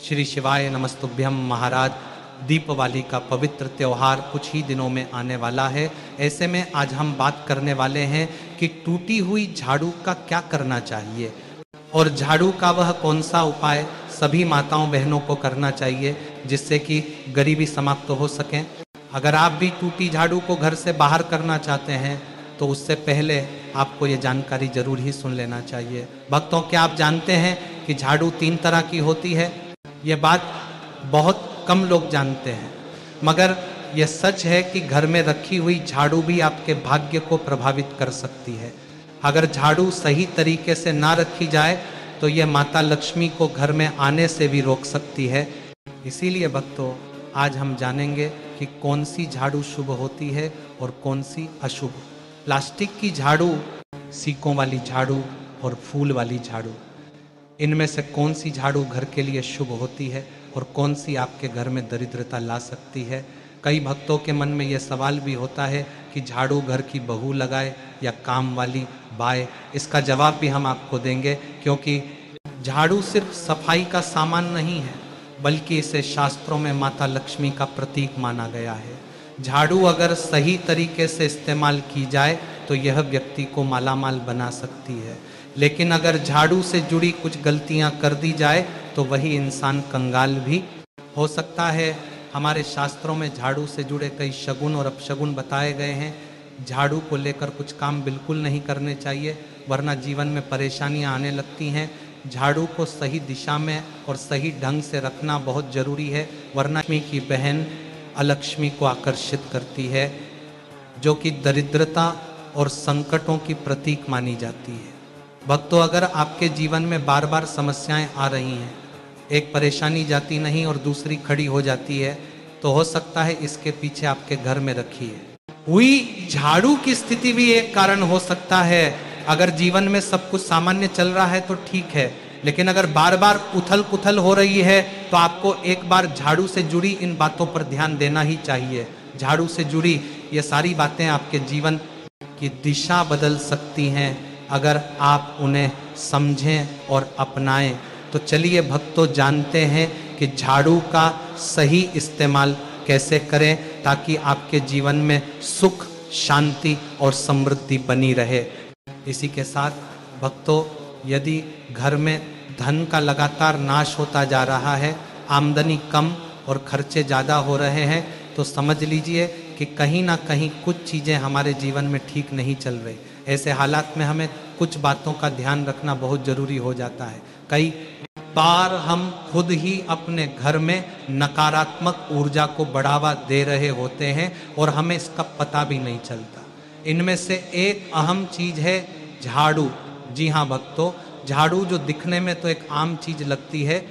श्री शिवाय नमस्तुभ्यम। महाराज, दीपावली का पवित्र त्यौहार कुछ ही दिनों में आने वाला है। ऐसे में आज हम बात करने वाले हैं कि टूटी हुई झाड़ू का क्या करना चाहिए और झाड़ू का वह कौन सा उपाय सभी माताओं बहनों को करना चाहिए जिससे कि गरीबी समाप्त हो सके। अगर आप भी टूटी झाड़ू को घर से बाहर करना चाहते हैं तो उससे पहले आपको ये जानकारी जरूर ही सुन लेना चाहिए। भक्तों, क्या आप जानते हैं कि झाड़ू 3 तरह की होती है? ये बात बहुत कम लोग जानते हैं, मगर यह सच है कि घर में रखी हुई झाड़ू भी आपके भाग्य को प्रभावित कर सकती है। अगर झाड़ू सही तरीके से ना रखी जाए तो यह माता लक्ष्मी को घर में आने से भी रोक सकती है। इसीलिए भक्तों, आज हम जानेंगे कि कौन सी झाड़ू शुभ होती है और कौन सी अशुभ। प्लास्टिक की झाड़ू, सीकों वाली झाड़ू और फूल वाली झाड़ू, इनमें से कौन सी झाड़ू घर के लिए शुभ होती है और कौन सी आपके घर में दरिद्रता ला सकती है। कई भक्तों के मन में यह सवाल भी होता है कि झाड़ू घर की बहू लगाए या काम वाली बाए। इसका जवाब भी हम आपको देंगे, क्योंकि झाड़ू सिर्फ सफाई का सामान नहीं है, बल्कि इसे शास्त्रों में माता लक्ष्मी का प्रतीक माना गया है। झाड़ू अगर सही तरीके से इस्तेमाल की जाए तो यह व्यक्ति को मालामाल बना सकती है, लेकिन अगर झाड़ू से जुड़ी कुछ गलतियां कर दी जाए तो वही इंसान कंगाल भी हो सकता है। हमारे शास्त्रों में झाड़ू से जुड़े कई शगुन और अपशगुन बताए गए हैं। झाड़ू को लेकर कुछ काम बिल्कुल नहीं करने चाहिए, वरना जीवन में परेशानियां आने लगती हैं। झाड़ू को सही दिशा में और सही ढंग से रखना बहुत जरूरी है, वरना लक्ष्मी की बहन अलक्ष्मी को आकर्षित करती है, जो कि दरिद्रता और संकटों की प्रतीक मानी जाती है। भक्तों, अगर आपके जीवन में बार बार समस्याएं आ रही हैं, एक परेशानी जाती नहीं और दूसरी खड़ी हो जाती है, तो हो सकता है इसके पीछे आपके घर में रखी हुई झाड़ू की स्थिति भी एक कारण हो सकता है। अगर जीवन में सब कुछ सामान्य चल रहा है तो ठीक है, लेकिन अगर बार बार उथल पुथल हो रही है तो आपको एक बार झाड़ू से जुड़ी इन बातों पर ध्यान देना ही चाहिए। झाड़ू से जुड़ी ये सारी बातें आपके जीवन की दिशा बदल सकती हैं अगर आप उन्हें समझें और अपनाएं। तो चलिए भक्तों, जानते हैं कि झाड़ू का सही इस्तेमाल कैसे करें ताकि आपके जीवन में सुख, शांति और समृद्धि बनी रहे। इसी के साथ भक्तों, यदि घर में धन का लगातार नाश होता जा रहा है, आमदनी कम और खर्चे ज़्यादा हो रहे हैं, तो समझ लीजिए कि कहीं ना कहीं कुछ चीज़ें हमारे जीवन में ठीक नहीं चल रही। ऐसे हालात में हमें कुछ बातों का ध्यान रखना बहुत ज़रूरी हो जाता है। कई बार हम खुद ही अपने घर में नकारात्मक ऊर्जा को बढ़ावा दे रहे होते हैं और हमें इसका पता भी नहीं चलता। इनमें से एक अहम चीज़ है झाड़ू। जी हाँ भक्तों, झाड़ू जो दिखने में तो एक आम चीज़ लगती है,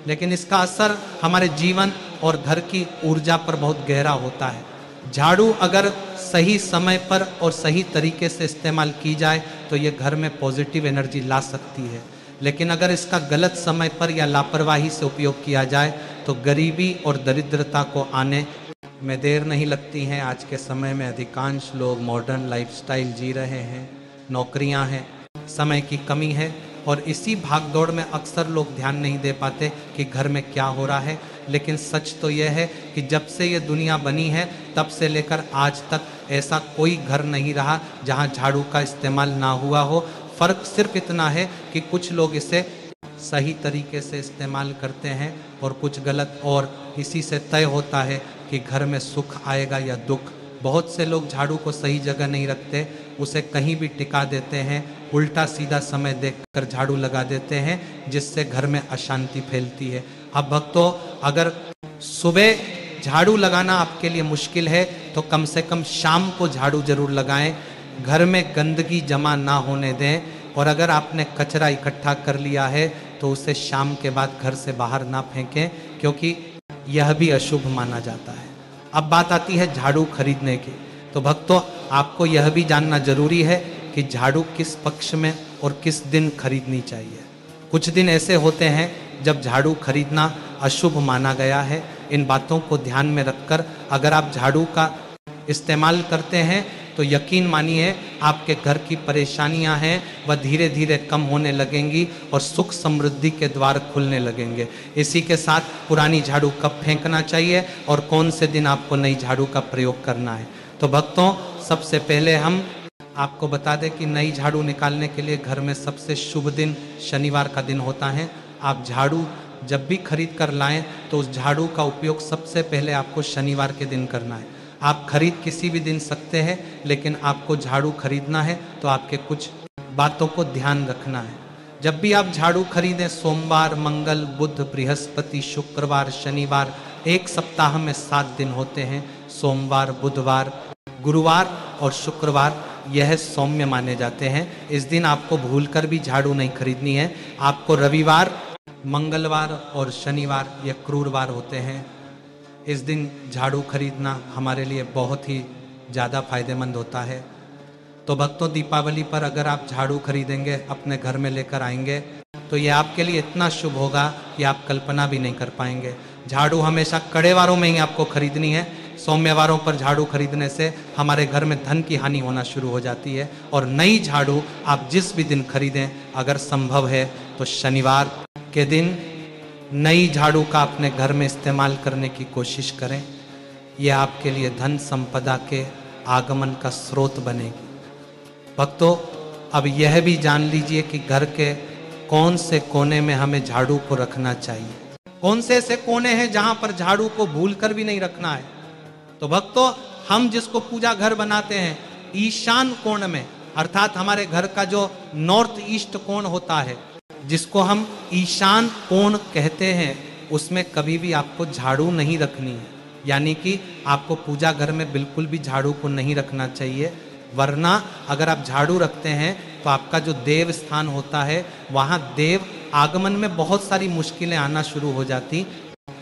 लेकिन इसका असर हमारे जीवन और घर की ऊर्जा पर बहुत गहरा होता है। झाड़ू अगर सही समय पर और सही तरीके से इस्तेमाल की जाए तो ये घर में पॉजिटिव एनर्जी ला सकती है, लेकिन अगर इसका गलत समय पर या लापरवाही से उपयोग किया जाए तो गरीबी और दरिद्रता को आने में देर नहीं लगती है। आज के समय में अधिकांश लोग मॉडर्न लाइफस्टाइल जी रहे हैं, नौकरियां हैं, समय की कमी है और इसी भागदौड़ में अक्सर लोग ध्यान नहीं दे पाते कि घर में क्या हो रहा है। लेकिन सच तो यह है कि जब से ये दुनिया बनी है तब से लेकर आज तक ऐसा कोई घर नहीं रहा जहां झाड़ू का इस्तेमाल ना हुआ हो। फ़र्क सिर्फ इतना है कि कुछ लोग इसे सही तरीके से इस्तेमाल करते हैं और कुछ गलत, और इसी से तय होता है कि घर में सुख आएगा या दुख। बहुत से लोग झाड़ू को सही जगह नहीं रखते, उसे कहीं भी टिका देते हैं, उल्टा सीधा समय देखकर झाड़ू लगा देते हैं, जिससे घर में अशांति फैलती है। अब भक्तों, अगर सुबह झाड़ू लगाना आपके लिए मुश्किल है तो कम से कम शाम को झाड़ू जरूर लगाएं। घर में गंदगी जमा ना होने दें, और अगर आपने कचरा इकट्ठा कर लिया है तो उसे शाम के बाद घर से बाहर ना फेंकें, क्योंकि यह भी अशुभ माना जाता है। अब बात आती है झाड़ू खरीदने की। तो भक्तों, आपको यह भी जानना जरूरी है कि झाड़ू किस पक्ष में और किस दिन खरीदनी चाहिए। कुछ दिन ऐसे होते हैं जब झाड़ू खरीदना अशुभ माना गया है। इन बातों को ध्यान में रखकर अगर आप झाड़ू का इस्तेमाल करते हैं तो यकीन मानिए आपके घर की परेशानियां हैं वह धीरे धीरे कम होने लगेंगी और सुख समृद्धि के द्वार खुलने लगेंगे। इसी के साथ पुरानी झाड़ू कब फेंकना चाहिए और कौन से दिन आपको नई झाड़ू का प्रयोग करना है। तो भक्तों, सबसे पहले हम आपको बता दें कि नई झाड़ू निकालने के लिए घर में सबसे शुभ दिन शनिवार का दिन होता है। आप झाड़ू जब भी खरीद कर लाएं तो उस झाड़ू का उपयोग सबसे पहले आपको शनिवार के दिन करना है। आप खरीद किसी भी दिन सकते हैं, लेकिन आपको झाड़ू खरीदना है तो आपके कुछ बातों को ध्यान रखना है। जब भी आप झाड़ू खरीदें, सोमवार, मंगल, बुध, बृहस्पति, शुक्रवार, शनिवार, एक सप्ताह में 7 दिन होते हैं। सोमवार, बुधवार, गुरुवार और शुक्रवार यह सौम्य माने जाते हैं। इस दिन आपको भूलकर भी झाड़ू नहीं खरीदनी है। आपको रविवार, मंगलवार और शनिवार यह क्रूरवार होते हैं। इस दिन झाड़ू खरीदना हमारे लिए बहुत ही ज़्यादा फायदेमंद होता है। तो भक्तों, दीपावली पर अगर आप झाड़ू खरीदेंगे, अपने घर में लेकर आएंगे, तो ये आपके लिए इतना शुभ होगा कि आप कल्पना भी नहीं कर पाएंगे। झाड़ू हमेशा कड़े वारों में ही आपको खरीदनी है। सौम्यवारों पर झाड़ू खरीदने से हमारे घर में धन की हानि होना शुरू हो जाती है। और नई झाड़ू आप जिस भी दिन खरीदें, अगर संभव है तो शनिवार के दिन नई झाड़ू का अपने घर में इस्तेमाल करने की कोशिश करें। यह आपके लिए धन संपदा के आगमन का स्रोत बनेगी। भक्तों, अब यह भी जान लीजिए कि घर के कौन से कोने में हमें झाड़ू को रखना चाहिए। कौन से ऐसे कोने हैं जहां पर झाड़ू को भूलकर भी नहीं रखना है। तो भक्तों, हम जिसको पूजा घर बनाते हैं, ईशान कोण में, अर्थात हमारे घर का जो नॉर्थ ईस्ट कोण होता है, जिसको हम ईशान कोण कहते हैं, उसमें कभी भी आपको झाड़ू नहीं रखनी है। यानी कि आपको पूजा घर में बिल्कुल भी झाड़ू को नहीं रखना चाहिए। वरना अगर आप झाड़ू रखते हैं तो आपका जो देव स्थान होता है, वहाँ देव आगमन में बहुत सारी मुश्किलें आना शुरू हो जाती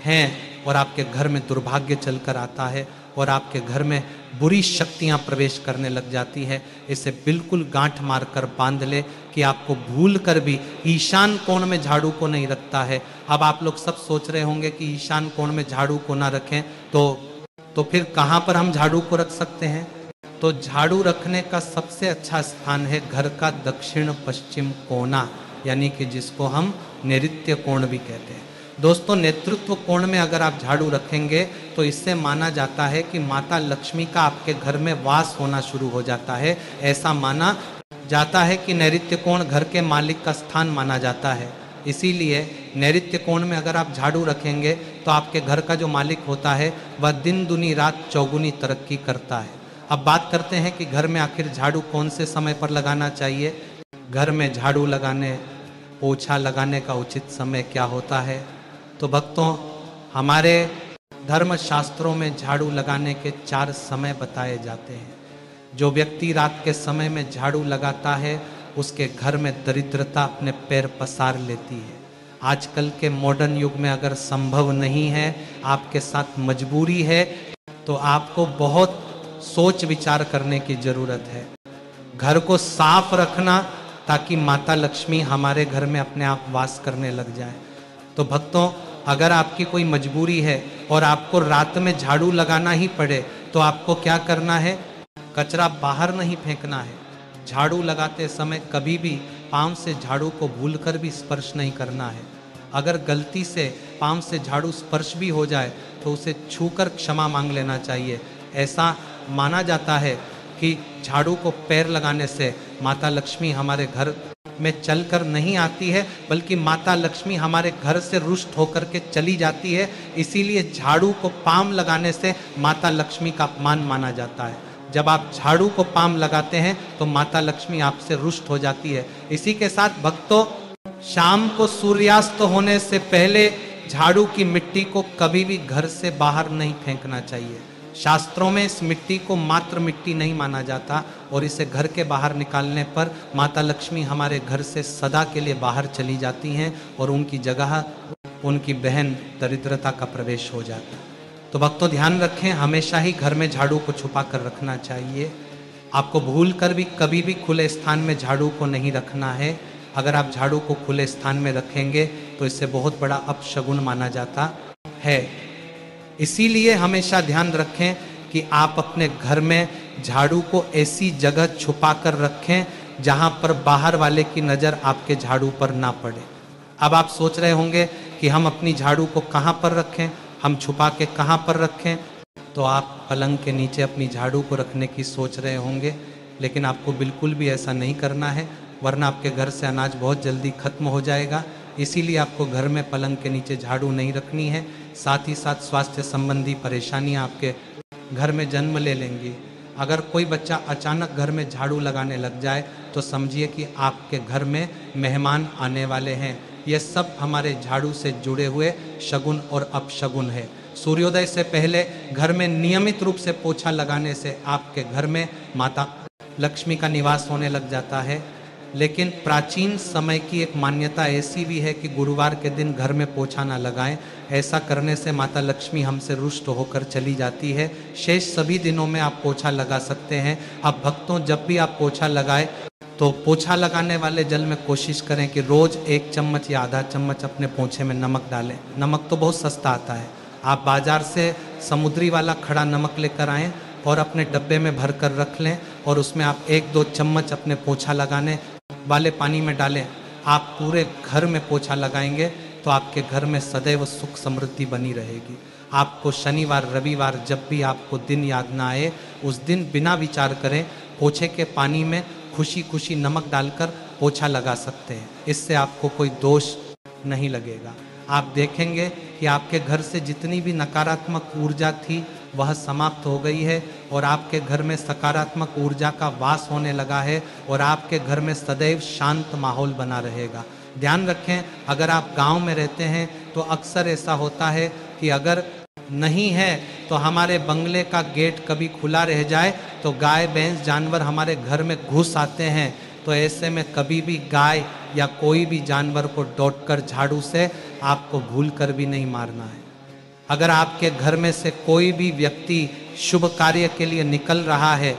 हैं और आपके घर में दुर्भाग्य चलकर आता है और आपके घर में बुरी शक्तियां प्रवेश करने लग जाती है। इसे बिल्कुल गांठ मारकर बांध ले कि आपको भूल कर भी ईशान कोण में झाड़ू को नहीं रखता है। अब आप लोग सब सोच रहे होंगे कि ईशान कोण में झाड़ू को ना रखें तो फिर कहाँ पर हम झाड़ू को रख सकते हैं। तो झाड़ू रखने का सबसे अच्छा स्थान है घर का दक्षिण पश्चिम कोना, यानी कि जिसको हम नैऋत्य कोण भी कहते हैं। दोस्तों, नेतृत्व कोण में अगर आप झाड़ू रखेंगे तो इससे माना जाता है कि माता लक्ष्मी का आपके घर में वास होना शुरू हो जाता है। ऐसा माना जाता है कि नैऋत्य कोण घर के मालिक का स्थान माना जाता है। इसीलिए नैऋत्य कोण में अगर आप झाड़ू रखेंगे तो आपके घर का जो मालिक होता है वह दिन दुनी रात चौगुनी तरक्की करता है। अब बात करते हैं कि घर में आखिर झाड़ू कौन से समय पर लगाना चाहिए। घर में झाड़ू लगाने, पोछा लगाने का उचित समय क्या होता है। तो भक्तों, हमारे धर्म शास्त्रों में झाड़ू लगाने के 4 समय बताए जाते हैं। जो व्यक्ति रात के समय में झाड़ू लगाता है, उसके घर में दरिद्रता अपने पैर पसार लेती है। आजकल के मॉडर्न युग में अगर संभव नहीं है, आपके साथ मजबूरी है, तो आपको बहुत सोच विचार करने की जरूरत है। घर को साफ रखना ताकि माता लक्ष्मी हमारे घर में अपने आप वास करने लग जाए। तो भक्तों, अगर आपकी कोई मजबूरी है और आपको रात में झाड़ू लगाना ही पड़े, तो आपको क्या करना है, कचरा बाहर नहीं फेंकना है। झाड़ू लगाते समय कभी भी पाँव से झाड़ू को भूलकर भी स्पर्श नहीं करना है। अगर गलती से पाँव से झाड़ू स्पर्श भी हो जाए तो उसे छूकर क्षमा मांग लेना चाहिए। ऐसा माना जाता है कि झाड़ू को पैर लगाने से माता लक्ष्मी हमारे घर में चलकर नहीं आती है, बल्कि माता लक्ष्मी हमारे घर से रुष्ट होकर के चली जाती है। इसीलिए झाड़ू को पाम लगाने से माता लक्ष्मी का अपमान माना जाता है। जब आप झाड़ू को पाम लगाते हैं तो माता लक्ष्मी आपसे रुष्ट हो जाती है। इसी के साथ भक्तों, शाम को सूर्यास्त होने से पहले झाड़ू की मिट्टी को कभी भी घर से बाहर नहीं फेंकना चाहिए। शास्त्रों में इस मिट्टी को मात्र मिट्टी नहीं माना जाता और इसे घर के बाहर निकालने पर माता लक्ष्मी हमारे घर से सदा के लिए बाहर चली जाती हैं और उनकी जगह उनकी बहन दरिद्रता का प्रवेश हो जाता है। तो भक्तों, ध्यान रखें, हमेशा ही घर में झाड़ू को छुपा कर रखना चाहिए। आपको भूल कर भी कभी भी खुले स्थान में झाड़ू को नहीं रखना है। अगर आप झाड़ू को खुले स्थान में रखेंगे तो इससे बहुत बड़ा अपशगुन माना जाता है। इसीलिए हमेशा ध्यान रखें कि आप अपने घर में झाड़ू को ऐसी जगह छुपा कर रखें जहां पर बाहर वाले की नज़र आपके झाड़ू पर ना पड़े। अब आप सोच रहे होंगे कि हम अपनी झाड़ू को कहाँ पर रखें, हम छुपा के कहाँ पर रखें। तो आप पलंग के नीचे अपनी झाड़ू को रखने की सोच रहे होंगे, लेकिन आपको बिल्कुल भी ऐसा नहीं करना है, वरना आपके घर से अनाज बहुत जल्दी खत्म हो जाएगा। इसीलिए आपको घर में पलंग के नीचे झाड़ू नहीं रखनी है। साथ ही साथ स्वास्थ्य संबंधी परेशानियां आपके घर में जन्म ले लेंगी। अगर कोई बच्चा अचानक घर में झाड़ू लगाने लग जाए तो समझिए कि आपके घर में मेहमान आने वाले हैं। ये सब हमारे झाड़ू से जुड़े हुए शगुन और अपशगुन है। सूर्योदय से पहले घर में नियमित रूप से पोछा लगाने से आपके घर में माता लक्ष्मी का निवास होने लग जाता है। लेकिन प्राचीन समय की एक मान्यता ऐसी भी है कि गुरुवार के दिन घर में पोछा ना लगाएं। ऐसा करने से माता लक्ष्मी हमसे रुष्ट होकर चली जाती है। शेष सभी दिनों में आप पोछा लगा सकते हैं। अब भक्तों, जब भी आप पोछा लगाएं तो पोछा लगाने वाले जल में कोशिश करें कि रोज़ 1 चम्मच या आधा चम्मच अपने पोछे में नमक डालें। नमक तो बहुत सस्ता आता है, आप बाज़ार से समुद्री वाला खड़ा नमक लेकर आएँ और अपने डब्बे में भर कर रख लें और उसमें आप 1-2 चम्मच अपने पोछा लगाने वाले पानी में डालें। आप पूरे घर में पोछा लगाएंगे तो आपके घर में सदैव सुख समृद्धि बनी रहेगी। आपको शनिवार रविवार जब भी आपको दिन याद ना आए, उस दिन बिना विचार करें पोछे के पानी में खुशी खुशी नमक डालकर पोछा लगा सकते हैं। इससे आपको कोई दोष नहीं लगेगा। आप देखेंगे कि आपके घर से जितनी भी नकारात्मक ऊर्जा थी वह समाप्त हो गई है और आपके घर में सकारात्मक ऊर्जा का वास होने लगा है और आपके घर में सदैव शांत माहौल बना रहेगा। ध्यान रखें, अगर आप गांव में रहते हैं तो अक्सर ऐसा होता है कि अगर नहीं है तो हमारे बंगले का गेट कभी खुला रह जाए तो गाय भैंस जानवर हमारे घर में घुस आते हैं। तो ऐसे में कभी भी गाय या कोई भी जानवर को डॉटकर झाड़ू से आपको भूल कर भी नहीं मारना है। अगर आपके घर में से कोई भी व्यक्ति शुभ कार्य के लिए निकल रहा है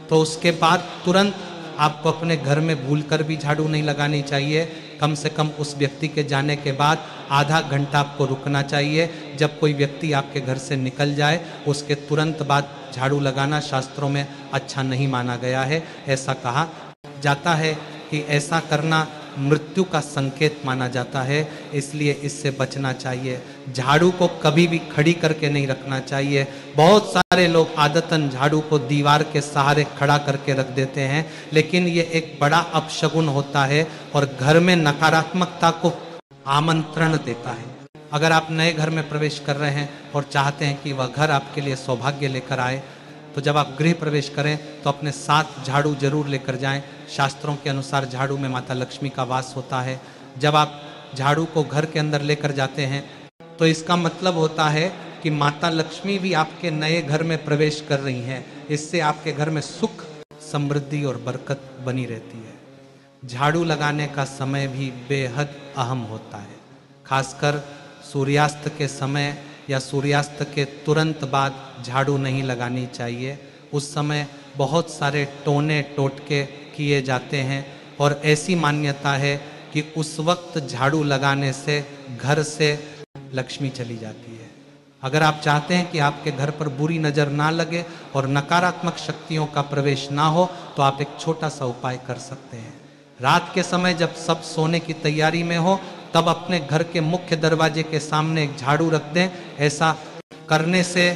तो उसके बाद तुरंत आपको अपने घर में भूलकर भी झाड़ू नहीं लगानी चाहिए। कम से कम उस व्यक्ति के जाने के बाद आधा घंटा आपको रुकना चाहिए। जब कोई व्यक्ति आपके घर से निकल जाए उसके तुरंत बाद झाड़ू लगाना शास्त्रों में अच्छा नहीं माना गया है। ऐसा कहा जाता है कि ऐसा करना मृत्यु का संकेत माना जाता है, इसलिए इससे बचना चाहिए। झाड़ू को कभी भी खड़ी करके नहीं रखना चाहिए। बहुत सारे लोग आदतन झाड़ू को दीवार के सहारे खड़ा करके रख देते हैं, लेकिन ये एक बड़ा अपशगुन होता है और घर में नकारात्मकता को आमंत्रण देता है। अगर आप नए घर में प्रवेश कर रहे हैं और चाहते हैं कि वह घर आपके लिए सौभाग्य लेकर आए, तो जब आप गृह प्रवेश करें तो अपने साथ झाड़ू जरूर लेकर जाएं। शास्त्रों के अनुसार झाड़ू में माता लक्ष्मी का वास होता है। जब आप झाड़ू को घर के अंदर लेकर जाते हैं तो इसका मतलब होता है कि माता लक्ष्मी भी आपके नए घर में प्रवेश कर रही हैं। इससे आपके घर में सुख समृद्धि और बरकत बनी रहती है। झाड़ू लगाने का समय भी बेहद अहम होता है। खासकर सूर्यास्त के समय या सूर्यास्त के तुरंत बाद झाड़ू नहीं लगानी चाहिए। उस समय बहुत सारे टोने टोटके किए जाते हैं और ऐसी मान्यता है कि उस वक्त झाड़ू लगाने से घर से लक्ष्मी चली जाती है। अगर आप चाहते हैं कि आपके घर पर बुरी नज़र ना लगे और नकारात्मक शक्तियों का प्रवेश ना हो तो आप एक छोटा सा उपाय कर सकते हैं। रात के समय जब सब सोने की तैयारी में हो तब अपने घर के मुख्य दरवाजे के सामने एक झाड़ू रख दें। ऐसा करने से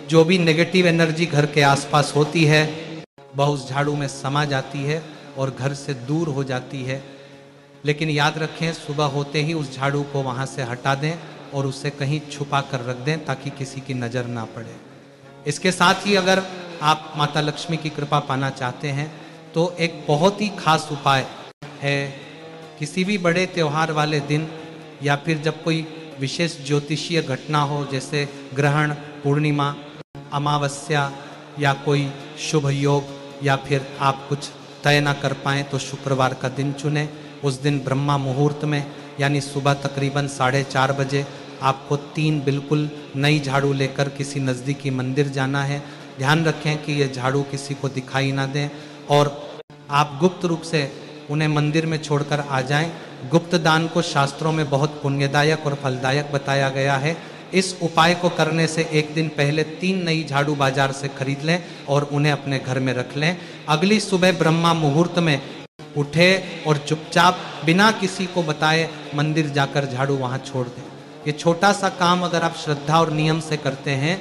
जो भी नेगेटिव एनर्जी घर के आसपास होती है वह उस झाड़ू में समा जाती है और घर से दूर हो जाती है। लेकिन याद रखें, सुबह होते ही उस झाड़ू को वहाँ से हटा दें और उसे कहीं छुपा कर रख दें ताकि किसी की नज़र ना पड़े। इसके साथ ही अगर आप माता लक्ष्मी की कृपा पाना चाहते हैं तो एक बहुत ही खास उपाय है। किसी भी बड़े त्यौहार वाले दिन या फिर जब कोई विशेष ज्योतिषीय घटना हो, जैसे ग्रहण, पूर्णिमा, अमावस्या या कोई शुभ योग, या फिर आप कुछ तय ना कर पाएँ तो शुक्रवार का दिन चुनें। उस दिन ब्रह्मा मुहूर्त में यानी सुबह तकरीबन 4:30 बजे आपको 3 बिल्कुल नई झाड़ू लेकर किसी नज़दीकी मंदिर जाना है। ध्यान रखें कि ये झाड़ू किसी को दिखाई ना दें और आप गुप्त रूप से उन्हें मंदिर में छोड़कर आ जाएं। गुप्त दान को शास्त्रों में बहुत पुण्यदायक और फलदायक बताया गया है। इस उपाय को करने से एक दिन पहले 3 नई झाड़ू बाजार से खरीद लें और उन्हें अपने घर में रख लें। अगली सुबह ब्रह्मा मुहूर्त में उठे और चुपचाप बिना किसी को बताए मंदिर जाकर झाड़ू वहाँ छोड़ दें। ये छोटा सा काम अगर आप श्रद्धा और नियम से करते हैं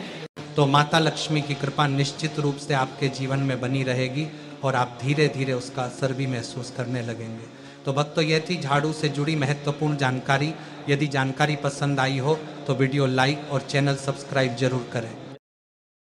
तो माता लक्ष्मी की कृपा निश्चित रूप से आपके जीवन में बनी रहेगी और आप धीरे धीरे उसका असर भी महसूस करने लगेंगे। तो भक्तों, यह थी झाड़ू से जुड़ी महत्वपूर्ण जानकारी। यदि जानकारी पसंद आई हो तो वीडियो लाइक और चैनल सब्सक्राइब जरूर करें।